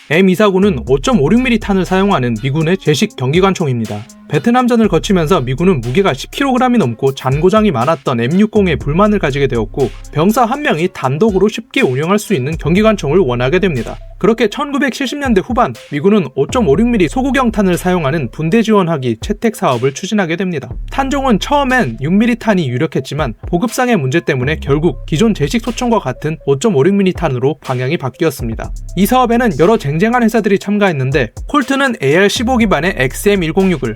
M249는 5.56mm 탄을 사용하는 미군의 제식 경기관총입니다. 베트남전을 거치면서 미군은 무게가 10kg이 넘고 잔고장이 많았던 M60에 불만을 가지게 되었고 병사 한 명이 단독으로 쉽게 운영할 수 있는 경기관총을 원하게 됩니다. 그렇게 1970년대 후반 미군은 5.56mm 소구경탄을 사용하는 분대 지원하기 채택 사업을 추진하게 됩니다. 탄종은 처음엔 6mm 탄이 유력했지만 보급상의 문제 때문에 결국 기존 제식 소총과 같은 5.56mm 탄으로 방향이 바뀌었습니다. 이 사업에는 여러 쟁쟁한 회사들이 참가했는데 콜트는 AR-15 기반의 XM106을,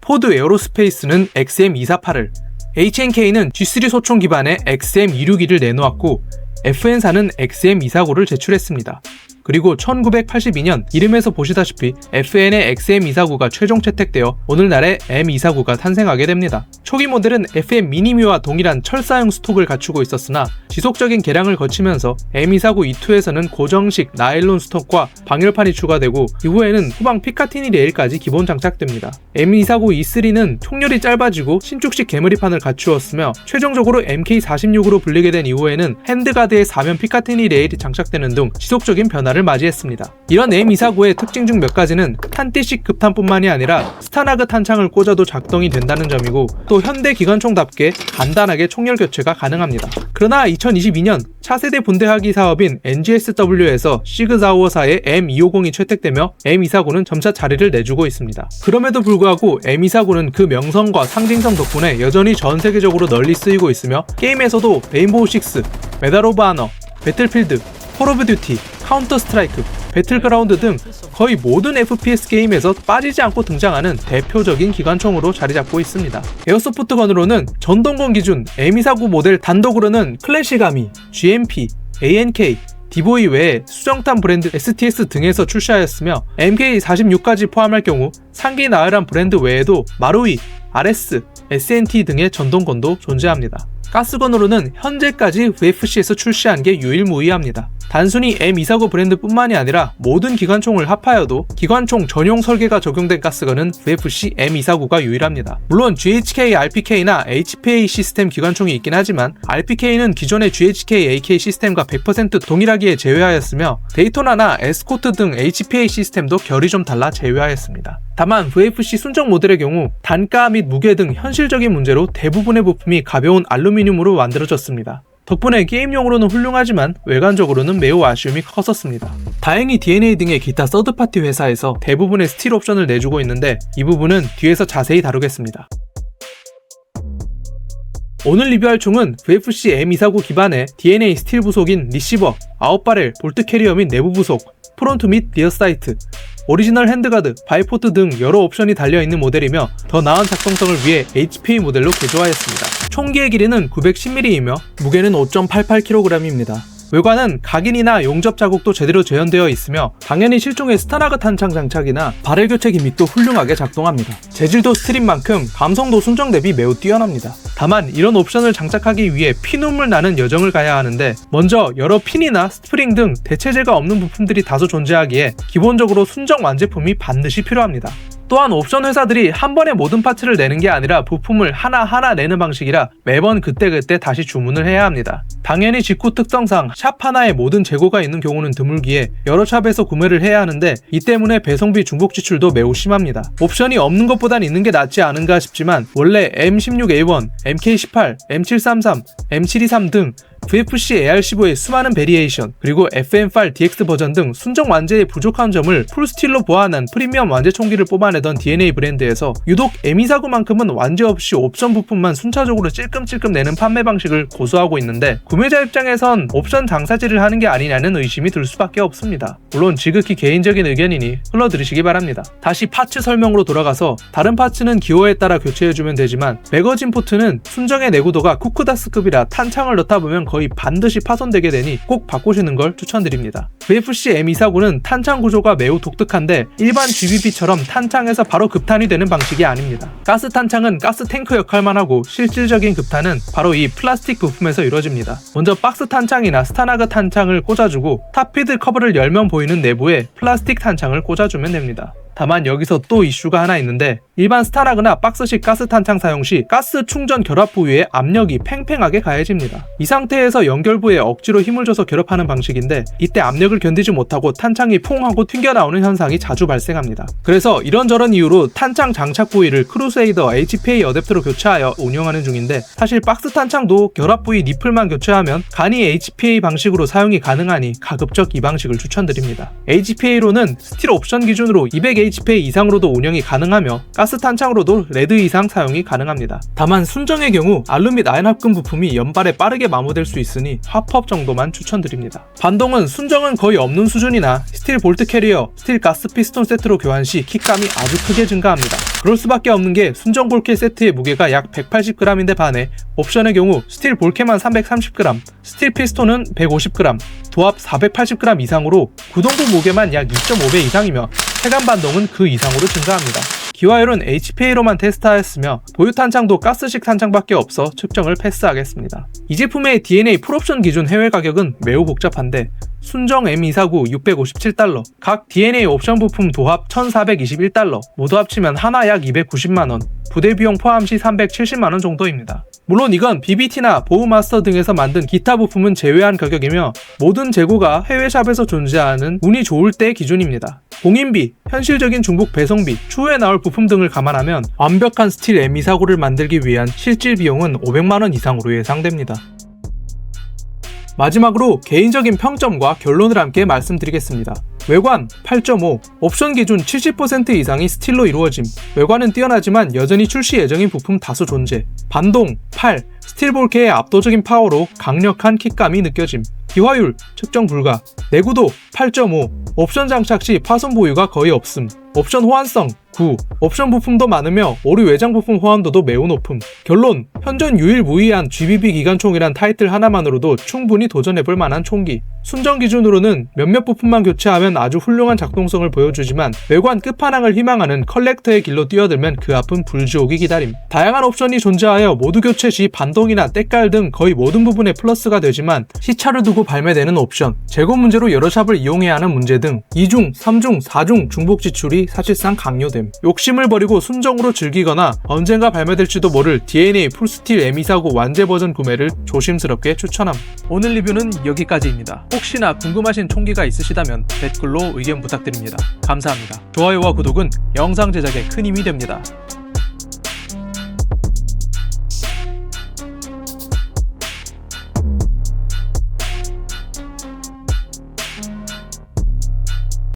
포드 에어로스페이스는 XM248을, H&K는 G3 소총 기반의 XM262를 내놓았고 FN사는 XM249를 제출했습니다. 그리고 1982년 이름에서 보시다시피 FN의 XM249가 최종 채택되어 오늘날의 M249가 탄생하게 됩니다. 초기 모델은 FM 미니미와 동일한 철사형 스톡을 갖추고 있었으나 지속적인 개량을 거치면서 M249 E2에서는 고정식 나일론 스톡과 방열판이 추가되고 이후에는 후방 피카티니 레일까지 기본 장착됩니다. M249 E3는 총열이 짧아지고 신축식 개머리판을 갖추었으며 최종적으로 MK46으로 불리게 된 이후에는 핸드가드에 사면 피카티니 레일이 장착되는 등 지속적인 변화를 맞이했습니다. 이런 M249의 특징 중 몇 가지는 탄띠식 급탄뿐만이 아니라 스타나그 탄창을 꽂아도 작동이 된다는 점이고 또 현대 기관총답게 간단하게 총열 교체가 가능합니다. 그러나 2022년 차세대 분대하기 사업인 NGSW에서 시그자우어사의 M250이 채택되며 M249는 점차 자리를 내주고 있습니다. 그럼에도 불구하고 M249는 그 명성과 상징성 덕분에 여전히 전 세계적으로 널리 쓰이고 있으며 게임에서도 레인보우 식스, 메달 오브 아너, 배틀필드, 콜 오브 듀티, 카운터 스트라이크, 배틀그라운드 등 거의 모든 FPS 게임에서 빠지지 않고 등장하는 대표적인 기관총으로 자리잡고 있습니다. 에어소프트건으로는 전동건 기준 M249 모델 단독으로는 클래식아미, GMP, ANK, 디보이 외에 수정탄 브랜드 STS 등에서 출시하였으며 MK46까지 포함할 경우 상기 나열한 브랜드 외에도 마루이, RS, SNT 등의 전동건도 존재합니다. 가스건으로는 현재까지 VFC에서 출시한 게 유일무이합니다. 단순히 M249 브랜드뿐만이 아니라 모든 기관총을 합하여도 기관총 전용 설계가 적용된 가스건은 VFC M249가 유일합니다. 물론 GHK RPK나 HPA 시스템 기관총이 있긴 하지만 RPK는 기존의 GHK AK 시스템과 100% 동일하기에 제외하였으며 데이토나나 에스코트 등 HPA 시스템도 결이 좀 달라 제외하였습니다. 다만 VFC 순정 모델의 경우 단가 및 무게 등 현실적인 문제로 대부분의 부품이 가벼운 알루미늄으로 만들어졌습니다. 덕분에 게임용으로는 훌륭하지만 외관적으로는 매우 아쉬움이 컸었습니다. 다행히 DNA 등의 기타 서드파티 회사에서 대부분의 스틸 옵션을 내주고 있는데 이 부분은 뒤에서 자세히 다루겠습니다. 오늘 리뷰할 총은 VFC M249 기반의 DNA 스틸 부속인 리시버, 아웃바렐, 볼트 캐리어 및 내부 부속, 프론트 및 리어 사이트, 오리지널 핸드가드, 바이포트 등 여러 옵션이 달려있는 모델이며 더 나은 작동성을 위해 HPA 모델로 개조하였습니다. 총기의 길이는 910mm이며 무게는 5.88kg입니다. 외관은 각인이나 용접 자국도 제대로 재현되어 있으며 당연히 실종의 스타나그 탄창 장착이나 바렐 교체 기믹도 훌륭하게 작동합니다. 재질도 스틸인 만큼 감성도 순정 대비 매우 뛰어납니다. 다만 이런 옵션을 장착하기 위해 피눈물 나는 여정을 가야 하는데 먼저 여러 핀이나 스프링 등 대체제가 없는 부품들이 다소 존재하기에 기본적으로 순정 완제품이 반드시 필요합니다. 또한 옵션 회사들이 한 번에 모든 파츠를 내는 게 아니라 부품을 하나하나 내는 방식이라 매번 그때그때 다시 주문을 해야 합니다. 당연히 직구 특성상 샵 하나에 모든 재고가 있는 경우는 드물기에 여러 샵에서 구매를 해야 하는데 이 때문에 배송비 중복 지출도 매우 심합니다. 옵션이 없는 것보단 있는 게 낫지 않은가 싶지만 원래 M16A1, MK18, M733, M723 등 VFC AR-15의 수많은 베리에이션 그리고 FM5 DX 버전 등 순정 완제의 부족한 점을 풀스틸로 보완한 프리미엄 완제 총기를 뽑아내던 DNA 브랜드에서 유독 M249만큼은 완제 없이 옵션 부품만 순차적으로 찔끔찔끔 내는 판매 방식을 고수하고 있는데 구매자 입장에선 옵션 장사질을 하는 게 아니냐는 의심이 들 수밖에 없습니다. 물론 지극히 개인적인 의견이니 흘러들으시기 바랍니다. 다시 파츠 설명으로 돌아가서 다른 파츠는 기호에 따라 교체해주면 되지만 매거진 포트는 순정의 내구도가 쿠크다스급이라 탄창을 넣다 보면 거의 반드시 파손되게 되니 꼭 바꾸시는 걸 추천드립니다. VFC M249는 탄창 구조가 매우 독특한데 일반 GBB처럼 탄창에서 바로 급탄이 되는 방식이 아닙니다. 가스 탄창은 가스 탱크 역할만 하고 실질적인 급탄은 바로 이 플라스틱 부품에서 이루어집니다. 먼저 박스 탄창이나 스타나그 탄창을 꽂아주고 탑피드 커버를 열면 보이는 내부에 플라스틱 탄창을 꽂아주면 됩니다. 다만 여기서 또 이슈가 하나 있는데 일반 스타라그나 박스식 가스 탄창 사용 시 가스 충전 결합 부위에 압력이 팽팽하게 가해집니다. 이 상태에서 연결부에 억지로 힘을 줘서 결합하는 방식인데 이때 압력을 견디지 못하고 탄창이 퐁 하고 튕겨나오는 현상이 자주 발생합니다. 그래서 이런저런 이유로 탄창 장착 부위를 크루세이더 HPA 어댑터로 교체하여 운영하는 중인데 사실 박스 탄창도 결합 부위 니플만 교체하면 간이 HPA 방식으로 사용이 가능하니 가급적 이 방식을 추천드립니다. HPA로는 스틸 옵션 기준으로 200HPA 이상으로도 운영이 가능하며 가스 탄창으로도 레드 이상 사용이 가능합니다. 다만 순정의 경우 알루 및 아연 합금 부품이 연발에 빠르게 마모될 수 있으니 화법 정도만 추천드립니다. 반동은 순정은 거의 없는 수준이나 스틸 볼트 캐리어, 스틸 가스 피스톤 세트로 교환 시 킥감이 아주 크게 증가합니다. 그럴 수밖에 없는 게 순정 볼캐 세트의 무게가 약 180g인데 반해 옵션의 경우 스틸 볼캐만 330g, 스틸 피스톤은 150g, 도합 480g 이상으로 구동부 무게만 약 2.5배 이상이며 체감 반동은 그 이상으로 증가합니다. 기와율은 HPA로만 테스트하였으며 보유 탄창도 가스식 탄창밖에 없어 측정을 패스하겠습니다. 이 제품의 DNA 풀옵션 기준 해외 가격은 매우 복잡한데 순정 M249 $657, 각 DNA 옵션 부품 도합 $1421, 모두 합치면 하나 약 290만원, 부대 비용 포함 시 370만원 정도입니다. 물론 이건 BBT나 보우마스터 등에서 만든 기타 부품은 제외한 가격이며 모든 재고가 해외샵에서 존재하는 운이 좋을 때 기준입니다. 공인비, 현실적인 중복 배송비, 추후에 나올 부품 등을 감안하면 완벽한 스틸 M249를 만들기 위한 실질 비용은 500만원 이상으로 예상됩니다. 마지막으로 개인적인 평점과 결론을 함께 말씀드리겠습니다. 외관 8.5, 옵션 기준 70% 이상이 스틸로 이루어짐. 외관은 뛰어나지만 여전히 출시 예정인 부품 다수 존재. 반동 8, 스틸 볼케의 압도적인 파워로 강력한 킥감이 느껴짐. 기화율 측정 불가. 내구도 8.5, 옵션 장착 시 파손 보유가 거의 없음. 옵션 호환성 9, 옵션 부품도 많으며 오류 외장 부품 호환도도 매우 높음. 결론, 현존 유일무이한 GBB 기관총이란 타이틀 하나만으로도 충분히 도전해볼 만한 총기. 순정 기준으로는 몇몇 부품만 교체하면 아주 훌륭한 작동성을 보여주지만 외관 끝판왕을 희망하는 컬렉터의 길로 뛰어들면 그 앞은 불지옥이 기다림. 다양한 옵션이 존재하여 모두 교체 시 반동이나 때깔 등 거의 모든 부분에 플러스가 되지만 시차를 두고 발매되는 옵션, 재고 문제로 여러 샵을 이용해야 하는 문제 등 2중, 3중, 4중 중복 지출이 사실상 강요됨. 욕심을 버리고 순정으로 즐기거나 언젠가 발매될지도 모를 DNA 풀스틸 M249 완제 버전 구매를 조심스럽게 추천함. 오늘 리뷰는 여기까지입니다. 혹시나 궁금하신 총기가 있으시다면 댓글로 의견 부탁드립니다. 감사합니다. 좋아요와 구독은 영상 제작에 큰 힘이 됩니다.